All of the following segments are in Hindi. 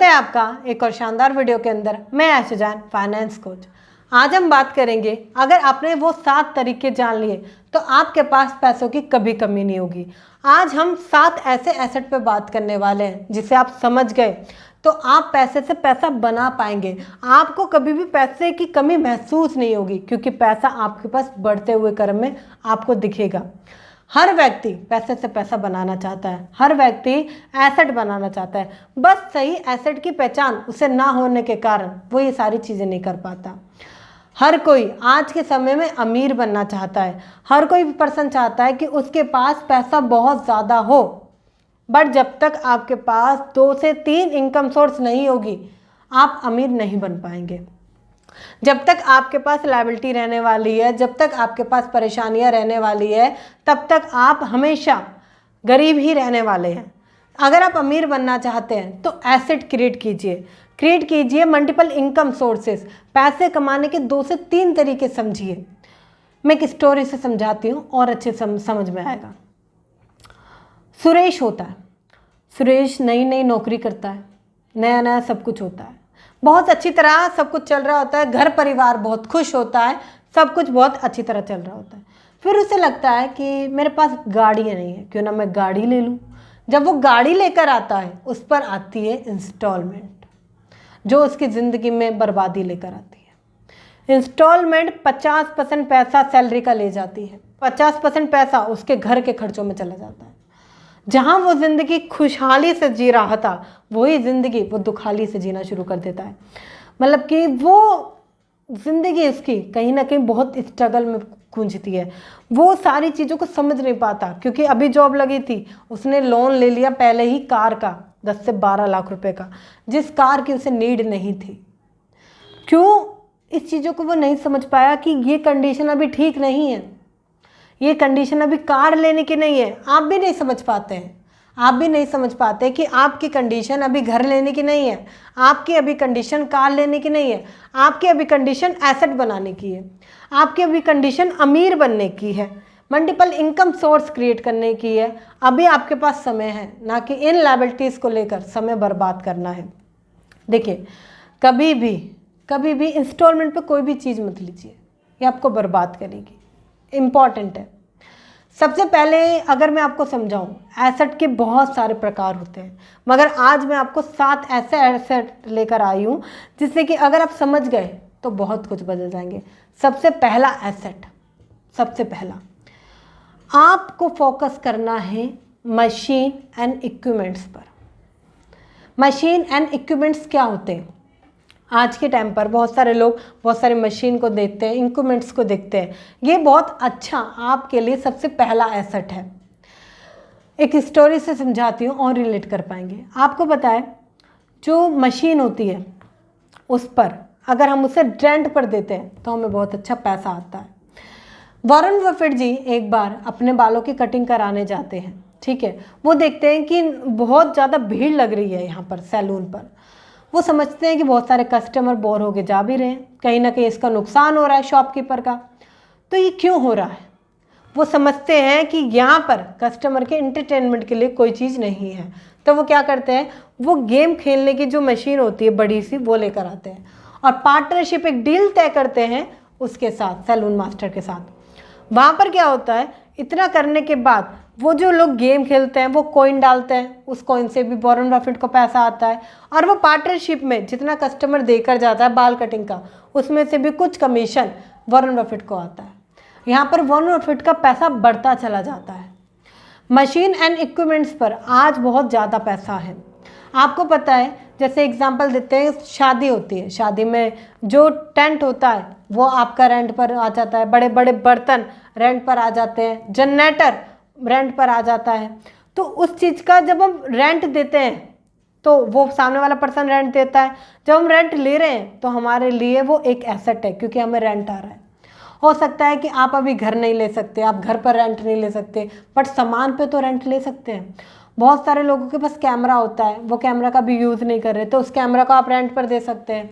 है आपका एक और शानदार वीडियो के अंदर। मैं आयशा जान, फाइनेंस कोच। आज हम बात करेंगे, अगर आपने वो 7 तरीके जान लिए तो आपके पास पैसों की कभी कमी नहीं होगी। आज हम 7 ऐसे एसेट पे बात करने वाले हैं जिसे आप समझ गए तो आप पैसे से पैसा बना पाएंगे। आपको कभी भी पैसे की कमी महसूस नहीं होगी, क्योंकि पैसा आपके पास बढ़ते हुए क्रम में आपको दिखेगा। हर व्यक्ति पैसे से पैसा बनाना चाहता है, हर व्यक्ति एसेट बनाना चाहता है, बस सही एसेट की पहचान उसे ना होने के कारण वो ये सारी चीज़ें नहीं कर पाता। हर कोई आज के समय में अमीर बनना चाहता है, हर कोई पर्सन चाहता है कि उसके पास पैसा बहुत ज़्यादा हो, बट जब तक आपके पास 2 से 3 इनकम सोर्स नहीं होगी आप अमीर नहीं बन पाएंगे। जब तक आपके पास लायबिलिटी रहने वाली है, जब तक आपके पास परेशानियां रहने वाली है, तब तक आप हमेशा गरीब ही रहने वाले हैं। अगर आप अमीर बनना चाहते हैं तो एसेट क्रिएट कीजिए मल्टीपल इनकम सोर्सेस। पैसे कमाने के 2 से 3 तरीके समझिए। मैं एक स्टोरी से समझाती हूँ और अच्छे समझ में आएगा। सुरेश होता है, सुरेश नई नई नौकरी करता है, नया नया सब कुछ होता है, बहुत अच्छी तरह सब कुछ चल रहा होता है, घर परिवार बहुत खुश होता है, सब कुछ बहुत अच्छी तरह चल रहा होता है। फिर उसे लगता है कि मेरे पास गाड़ी नहीं है, क्यों ना मैं गाड़ी ले लूँ। जब वो गाड़ी लेकर आता है उस पर आती है इंस्टॉलमेंट, जो उसकी ज़िंदगी में बर्बादी लेकर आती है। इंस्टॉलमेंट 50% पैसा सैलरी का ले जाती है, 50% पैसा उसके घर के खर्चों में चला जाता है। जहाँ वो ज़िंदगी खुशहाली से जी रहा था वही ज़िंदगी वो दुखाली से जीना शुरू कर देता है। मतलब कि वो ज़िंदगी उसकी कहीं ना कहीं बहुत स्ट्रगल में गूंजती है। वो सारी चीज़ों को समझ नहीं पाता, क्योंकि अभी जॉब लगी थी, उसने लोन ले लिया पहले ही कार का 10 से 12 लाख रुपए का, जिस कार की उसे नीड नहीं थी। क्यों? इस चीज़ों को वो नहीं समझ पाया कि ये कंडीशन अभी ठीक नहीं है, ये कंडीशन अभी कार लेने की नहीं है। आप भी नहीं समझ पाते हैं, आप भी नहीं समझ पाते कि आपकी कंडीशन अभी घर लेने की नहीं है, आपकी अभी कंडीशन कार लेने की नहीं है, आपकी अभी कंडीशन एसेट बनाने की है, आपकी अभी कंडीशन अमीर बनने की है, मल्टीपल इनकम सोर्स क्रिएट करने की है। अभी आपके पास समय है, ना कि इन लायबिलिटीज़ को लेकर समय बर्बाद करना है। देखिए, कभी भी इंस्टॉलमेंट पे कोई भी चीज़ मत लीजिए, ये आपको बर्बाद करेगी। इम्पॉर्टेंट है। सबसे पहले अगर मैं आपको समझाऊं, एसेट के बहुत सारे प्रकार होते हैं, मगर आज मैं आपको 7 ऐसे एसेट लेकर आई हूं जिससे कि अगर आप समझ गए तो बहुत कुछ बदल जाएंगे। सबसे पहला एसेट, सबसे पहला आपको फोकस करना है मशीन एंड इक्विपमेंट्स पर। मशीन एंड इक्विपमेंट्स क्या होते हैं? आज के टाइम पर बहुत सारे लोग बहुत सारे मशीन को देखते हैं, इंस्ट्रूमेंट्स को देखते हैं। ये बहुत अच्छा आपके लिए सबसे पहला एसेट है। एक स्टोरी से समझाती हूँ और रिलेट कर पाएंगे। आपको पता है, जो मशीन होती है उस पर अगर हम उसे रेंट पर देते हैं तो हमें बहुत अच्छा पैसा आता है। वॉरेन बफेट जी एक बार अपने बालों की कटिंग कराने जाते हैं, ठीक है। वो देखते हैं कि बहुत ज़्यादा भीड़ लग रही है यहाँ पर सैलून पर। वो समझते हैं कि बहुत सारे कस्टमर बोर होके जा भी रहे हैं, कहीं ना कहीं इसका नुकसान हो रहा है शॉपकीपर का। तो ये क्यों हो रहा है? वो समझते हैं कि यहाँ पर कस्टमर के एंटरटेनमेंट के लिए कोई चीज़ नहीं है। तो वो क्या करते हैं, वो गेम खेलने की जो मशीन होती है बड़ी सी, वो लेकर आते हैं और पार्टनरशिप, एक डील तय करते हैं उसके साथ, सैलून मास्टर के साथ। वहाँ पर क्या होता है, इतना करने के बाद वो जो लोग गेम खेलते हैं वो कॉइन डालते हैं, उस कॉइन से भी वॉरेन बफेट को पैसा आता है। और वो पार्टनरशिप में जितना कस्टमर देकर जाता है बाल कटिंग का, उसमें से भी कुछ कमीशन वॉरेन बफेट को आता है। यहाँ पर वॉरेन बफेट का पैसा बढ़ता चला जाता है। मशीन एंड इक्विपमेंट्स पर आज बहुत ज़्यादा पैसा है। आपको पता है, जैसे एग्जांपल देते हैं, शादी होती है, शादी में जो टेंट होता है वो आपका रेंट पर आ जाता है, बड़े बड़े बर्तन रेंट पर आ जाते हैं, जनरेटर रेंट पर आ जाता है। तो उस चीज़ का जब हम रेंट देते हैं तो वो सामने वाला पर्सन रेंट देता है। जब हम रेंट ले रहे हैं तो हमारे लिए वो एक एसेट है, क्योंकि हमें रेंट आ रहा है। हो सकता है कि आप अभी घर नहीं ले सकते, आप घर पर रेंट नहीं ले सकते, बट सामान पे तो रेंट ले सकते हैं। बहुत सारे लोगों के पास कैमरा होता है, वो कैमरा का भी यूज़ नहीं कर रहे, तो उस कैमरा को आप रेंट पर दे सकते हैं।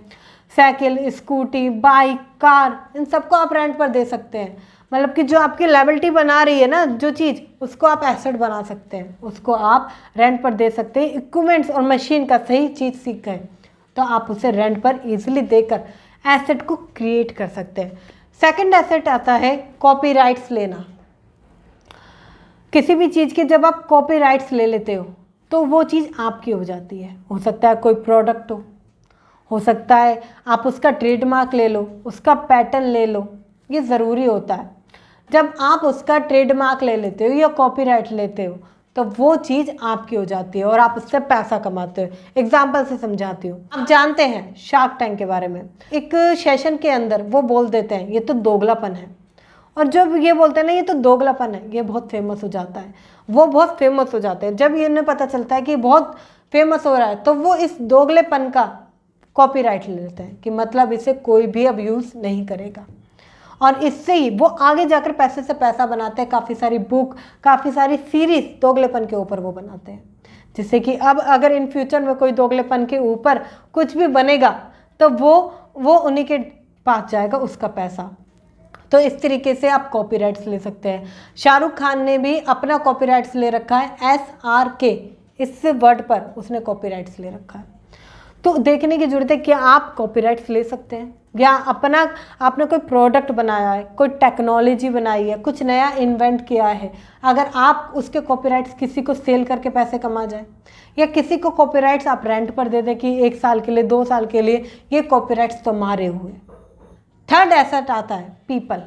साइकिल, स्कूटी, बाइक, कार, इन सबको आप रेंट पर दे सकते हैं। मतलब कि जो आपकी लायबिलिटी बना रही है ना जो चीज़, उसको आप एसेट बना सकते हैं, उसको आप रेंट पर दे सकते हैं। इक्विपमेंट्स और मशीन का सही चीज़ सीख गए तो आप उसे रेंट पर इजीली देकर एसेट को क्रिएट कर सकते हैं। सेकंड एसेट आता है कॉपीराइट्स लेना। किसी भी चीज़ के जब आप कॉपीराइट्स ले लेते हो तो वो चीज़ आपकी हो जाती है। हो सकता है कोई प्रोडक्ट हो सकता है आप उसका ट्रेडमार्क ले लो, उसका पैटर्न ले लो। ये ज़रूरी होता है जब आप उसका ट्रेडमार्क ले लेते हो या कॉपीराइट लेते हो तो वो चीज़ आपकी हो जाती है और आप उससे पैसा कमाते हो। एग्जाम्पल से समझाती हूँ। आप जानते हैं शार्क टैंक के बारे में, एक सेशन के अंदर वो बोल देते हैं ये तो दोगलापन है, और जब ये बोलते हैं ना ये तो दोगलापन है, ये बहुत फेमस हो जाता है, वो बहुत फेमस हो जाते हैं। जब ये उन्हें पता चलता है कि बहुत फेमस हो रहा है तो वो इस दोगलेपन का कॉपीराइट ले लेते हैं कि मतलब इसे कोई भी अब यूज़ नहीं करेगा, और इससे ही वो आगे जाकर पैसे से पैसा बनाते हैं। काफ़ी सारी बुक, काफ़ी सारी सीरीज दोगलेपन के ऊपर वो बनाते हैं, जिससे कि अब अगर इन फ्यूचर में कोई दोगलेपन के ऊपर कुछ भी बनेगा तो वो उन्हीं के पास जाएगा उसका पैसा। तो इस तरीके से आप कॉपीराइट्स ले सकते हैं। शाहरुख खान ने भी अपना कॉपीराइट्स ले रखा है, SRK, इस वर्ड पर उसने कॉपीराइट्स ले रखा है। तो देखने की जरूरत है कि आप कॉपीराइट्स ले सकते हैं, या आपने कोई प्रोडक्ट बनाया है, कोई टेक्नोलॉजी बनाई है, कुछ नया इन्वेंट किया है, अगर आप उसके कॉपीराइट्स किसी को सेल करके पैसे कमा जाए, या किसी को कॉपीराइट्स आप रेंट पर दे दें कि 1 साल के लिए 2 साल के लिए ये कॉपीराइट्स तुम्हारे हुए। थर्ड एसेट आता है पीपल।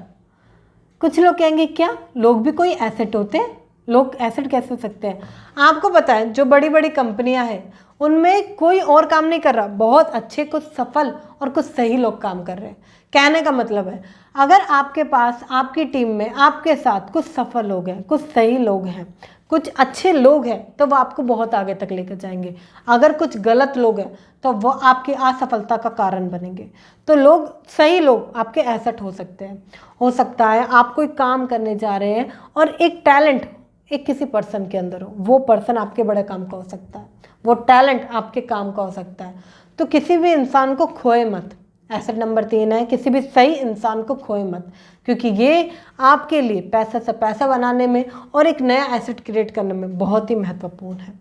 कुछ लोग कहेंगे क्या लोग भी कोई एसेट होते हैं? लोग एसेट कैसे हो सकते हैं? आपको पता है जो बड़ी बड़ी कंपनियां हैं उनमें कोई और काम नहीं कर रहा, बहुत अच्छे कुछ सफल और कुछ सही लोग काम कर रहे हैं। कहने का मतलब है अगर आपके पास आपकी टीम में आपके साथ कुछ सफल लोग हैं, कुछ सही लोग हैं, कुछ अच्छे लोग हैं तो वो आपको बहुत आगे तक लेकर जाएंगे। अगर कुछ गलत लोग हैं तो वो आपकी असफलता का कारण बनेंगे। तो सही लोग आपके एसेट हो सकते हैं। हो सकता है आप कोई काम करने जा रहे हैं और एक टैलेंट एक किसी पर्सन के अंदर हो, वो पर्सन आपके बड़े काम का हो सकता है, वो टैलेंट आपके काम का हो सकता है। तो किसी भी इंसान को खोए मत। एसेट नंबर 3 है किसी भी सही इंसान को खोए मत, क्योंकि ये आपके लिए पैसा से पैसा बनाने में और एक नया एसेट क्रिएट करने में बहुत ही महत्वपूर्ण है।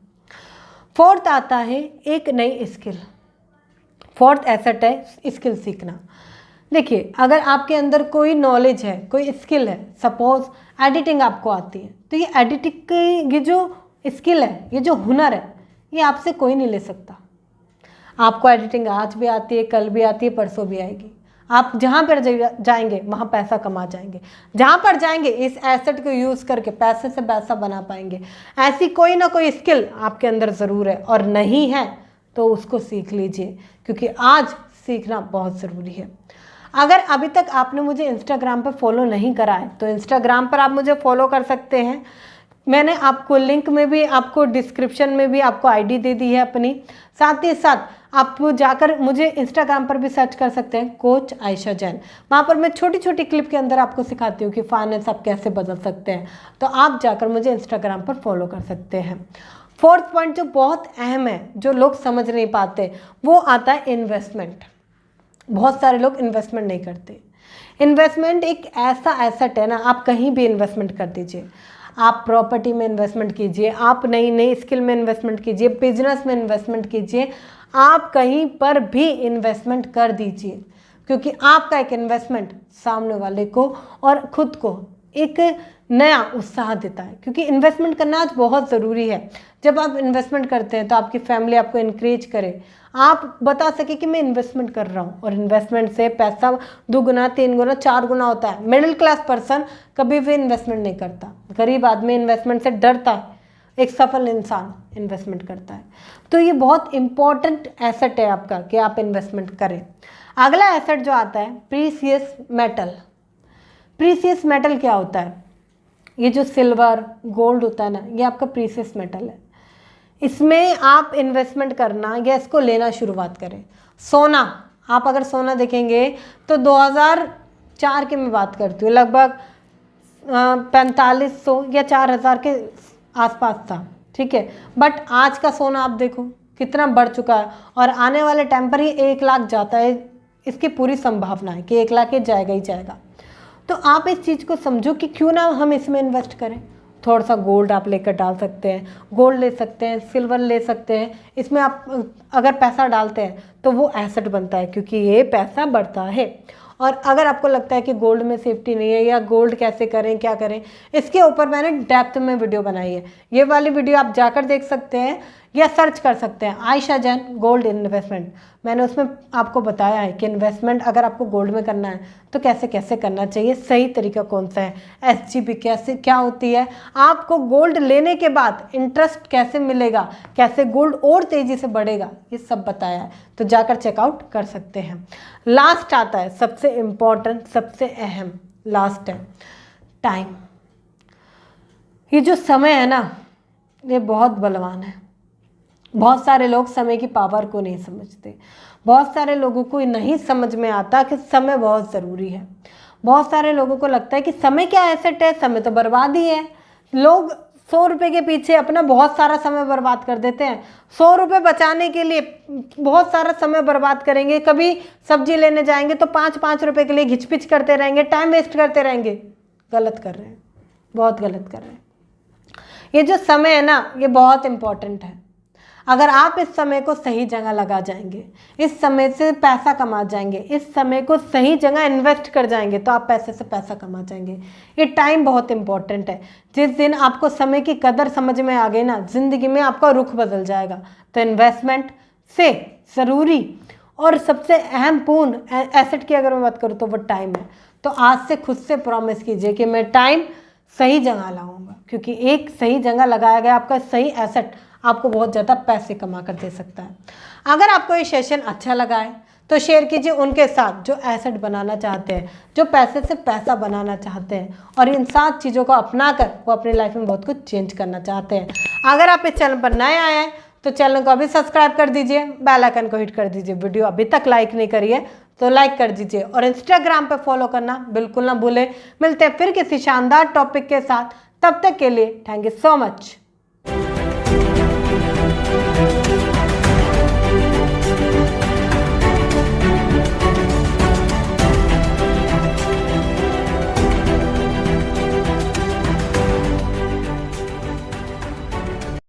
फोर्थ आता है एक नई स्किल। फोर्थ एसेट है स्किल सीखना। देखिए अगर आपके अंदर कोई नॉलेज है, कोई स्किल है, सपोज एडिटिंग आपको आती है, तो ये एडिटिंग की ये जो स्किल है, ये जो हुनर है, ये आपसे कोई नहीं ले सकता। आपको एडिटिंग आज भी आती है, कल भी आती है, परसों भी आएगी। आप जहाँ पर जाएंगे वहाँ पैसा कमा जाएंगे, जहाँ पर जाएंगे इस एसेट को यूज़ करके पैसे से पैसा बना पाएंगे। ऐसी कोई ना कोई स्किल आपके अंदर ज़रूर है, और नहीं है तो उसको सीख लीजिए, क्योंकि आज सीखना बहुत ज़रूरी है। अगर अभी तक आपने मुझे इंस्टाग्राम पर फॉलो नहीं करा है तो इंस्टाग्राम पर आप मुझे फॉलो कर सकते हैं। मैंने आपको लिंक में भी, आपको डिस्क्रिप्शन में भी आपको आईडी दे दी है अपनी। साथ ही साथ आप जाकर मुझे इंस्टाग्राम पर भी सर्च कर सकते हैं कोच आयशा जैन। वहाँ पर मैं छोटी छोटी क्लिप के अंदर आपको सिखाती हूँ कि फाइनेंस आप कैसे बदल सकते हैं। तो आप जाकर मुझे इंस्टाग्राम पर फॉलो कर सकते हैं। फोर्थ पॉइंट जो बहुत अहम है, जो लोग समझ नहीं पाते, वो आता है इन्वेस्टमेंट। बहुत सारे लोग इन्वेस्टमेंट नहीं करते। इन्वेस्टमेंट एक ऐसा एसेट है ना, आप कहीं भी इन्वेस्टमेंट कर दीजिए। आप प्रॉपर्टी में इन्वेस्टमेंट कीजिए, आप नई नई स्किल में इन्वेस्टमेंट कीजिए, बिजनेस में इन्वेस्टमेंट कीजिए, आप कहीं पर भी इन्वेस्टमेंट कर दीजिए, क्योंकि आपका एक इन्वेस्टमेंट सामने वाले को और खुद को एक नया उत्साह देता है। क्योंकि इन्वेस्टमेंट करना आज बहुत ज़रूरी है। जब आप इन्वेस्टमेंट करते हैं तो आपकी फैमिली आपको इनक्रेज करे, आप बता सके कि मैं इन्वेस्टमेंट कर रहा हूँ, और इन्वेस्टमेंट से पैसा 2 गुना 3 गुना 4 गुना होता है। मिडिल क्लास पर्सन कभी भी इन्वेस्टमेंट नहीं करता, गरीब आदमी इन्वेस्टमेंट से डरता है, एक सफल इंसान इन्वेस्टमेंट करता है। तो ये बहुत इंपॉर्टेंट एसेट है आपका कि आप इन्वेस्टमेंट करें। अगला एसेट जो आता है प्रीसियस मेटल। प्रीसियस मेटल क्या होता है? ये जो सिल्वर गोल्ड होता है ना, ये आपका प्रीसियस मेटल है। इसमें आप इन्वेस्टमेंट करना या इसको लेना शुरुआत करें। सोना, आप अगर सोना देखेंगे तो 2004 की मैं बात करती हूँ, लगभग 4500 या 4000 के आसपास था, ठीक है। बट आज का सोना आप देखो कितना बढ़ चुका है, और आने वाले टाइम पर ये 1 लाख जाता है। इसकी पूरी संभावना है कि 1 लाख ये जाएगा ही जाएगा। तो आप इस चीज़ को समझो कि क्यों ना हम इसमें इन्वेस्ट करें। थोड़ा सा गोल्ड आप लेकर डाल सकते हैं, गोल्ड ले सकते हैं, सिल्वर ले सकते हैं। इसमें आप अगर पैसा डालते हैं तो वो एसेट बनता है, क्योंकि ये पैसा बढ़ता है। और अगर आपको लगता है कि गोल्ड में सेफ्टी नहीं है या गोल्ड कैसे करें, क्या करें, इसके ऊपर मैंने डेप्थ में वीडियो बनाई है। ये वाली वीडियो आप जाकर देख सकते हैं या सर्च कर सकते हैं, आयशा जैन गोल्ड इन्वेस्टमेंट। मैंने उसमें आपको बताया है कि इन्वेस्टमेंट अगर आपको गोल्ड में करना है तो कैसे कैसे करना चाहिए, सही तरीका कौन सा है, SGP कैसे क्या होती है, आपको गोल्ड लेने के बाद इंटरेस्ट कैसे मिलेगा, कैसे गोल्ड और तेज़ी से बढ़ेगा, ये सब बताया है। तो जाकर चेकआउट कर सकते हैं। लास्ट आता है सबसे इम्पॉर्टेंट, सबसे अहम, लास्ट है टाइम। ये जो समय है ना, ये बहुत बलवान है। बहुत सारे लोग समय की पावर को नहीं समझते। बहुत सारे लोगों को नहीं समझ में आता कि समय बहुत ज़रूरी है। बहुत सारे लोगों को लगता है कि समय क्या एसेट है, समय तो बर्बाद ही है। लोग 100 रुपये के पीछे अपना बहुत सारा समय बर्बाद कर देते हैं। 100 रुपये बचाने के लिए बहुत सारा समय बर्बाद करेंगे। कभी सब्जी लेने जाएंगे तो 5-5 रुपये के लिए घिचपिच करते रहेंगे, टाइम वेस्ट करते रहेंगे। गलत कर रहे हैं, बहुत गलत कर रहे हैं। ये जो समय है ना, ये बहुत इम्पॉर्टेंट है। अगर आप इस समय को सही जगह लगा जाएंगे, इस समय से पैसा कमा जाएंगे, इस समय को सही जगह इन्वेस्ट कर जाएंगे, तो आप पैसे से पैसा कमा जाएंगे। ये टाइम बहुत इंपॉर्टेंट है। जिस दिन आपको समय की कदर समझ में आ गई ना, ज़िंदगी में आपका रुख बदल जाएगा। तो इन्वेस्टमेंट से ज़रूरी और सबसे अहम पूर्ण एसेट की अगर मैं बात करूँ तो वो टाइम है। तो आज से खुद से प्रॉमिस कीजिए कि मैं टाइम सही जगह लगाऊंगा, क्योंकि एक सही जगह लगाया गया आपका सही एसेट आपको बहुत ज़्यादा पैसे कमा कर दे सकता है। अगर आपको ये सेशन अच्छा लगा है तो शेयर कीजिए उनके साथ जो एसेट बनाना चाहते हैं, जो पैसे से पैसा बनाना चाहते हैं और इन 7 चीज़ों को अपना कर वो अपनी लाइफ में बहुत कुछ चेंज करना चाहते हैं। अगर आप इस चैनल पर नए आए हैं तो चैनल को अभी सब्सक्राइब कर दीजिए, बेल आइकन को हिट कर दीजिए। वीडियो अभी तक लाइक नहीं करी है तो लाइक कर दीजिए और इंस्टाग्राम पे फॉलो करना बिल्कुल ना भूलें। मिलते हैं फिर किसी शानदार टॉपिक के साथ, तब तक के लिए थैंक यू सो मच।